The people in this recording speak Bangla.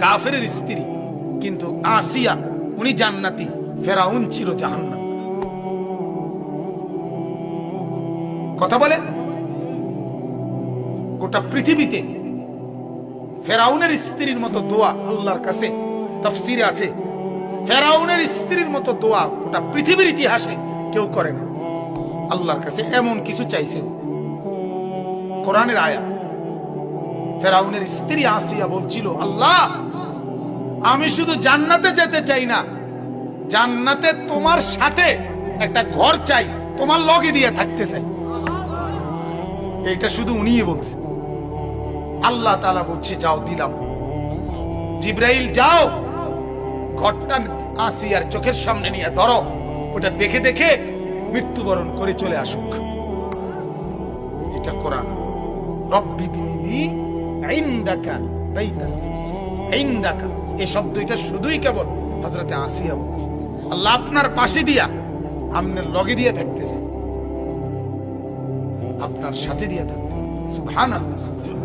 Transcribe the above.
কাফেরের স্ত্রী, কিন্তু আসিয়া উনি জান্নাতি, ফেরাউন ছিল জাহান্নাম। কথা বলে গোটা পৃথিবীতে ফেরাউনের স্ত্রীর মতো দোয়া আল্লাহর কাছে তাফসীরে আছে, ফেরাউনের স্ত্রীর মতো দোয়া গোটা পৃথিবীর ইতিহাসে কেউ করে না। আল্লাহর কাছে এমন কিছু চাইছে, কোরআনের আয়াত। ফেরাউনের স্ত্রী আসিয়া বলছিল, আল্লাহ আমি শুধু জান্নাতে যেতে চাই না, জান্নাতে তোমার সাথে একটা ঘর চাই, তোমার লগে দিয়ে থাকতে চাই। এইটা শুধু উনিই বলছে। আল্লাহ তাআলা বলছে যাও দিলাম, জিবরাইল যাও ঘরটা আসিয়ার চোখের সামনে নিয়ে ধরো, ওটা দেখে দেখে মৃত্যুবরণ করে চলে আসুক। এটা কোরআন। রব্বি বিনি ইনদাকা বাইতান, ইনদাকা এই শব্দটা শুধুই কেবল হযরতে আসিয়া বলছে। আল্লাহ আপনার পাশে দিয়া, আপনার লগে দিয়ে থাকতেছে, আপনার সাথে দিয়ে থাকতে। সুবহানাল্লাহ, সুবহানাল্লাহ।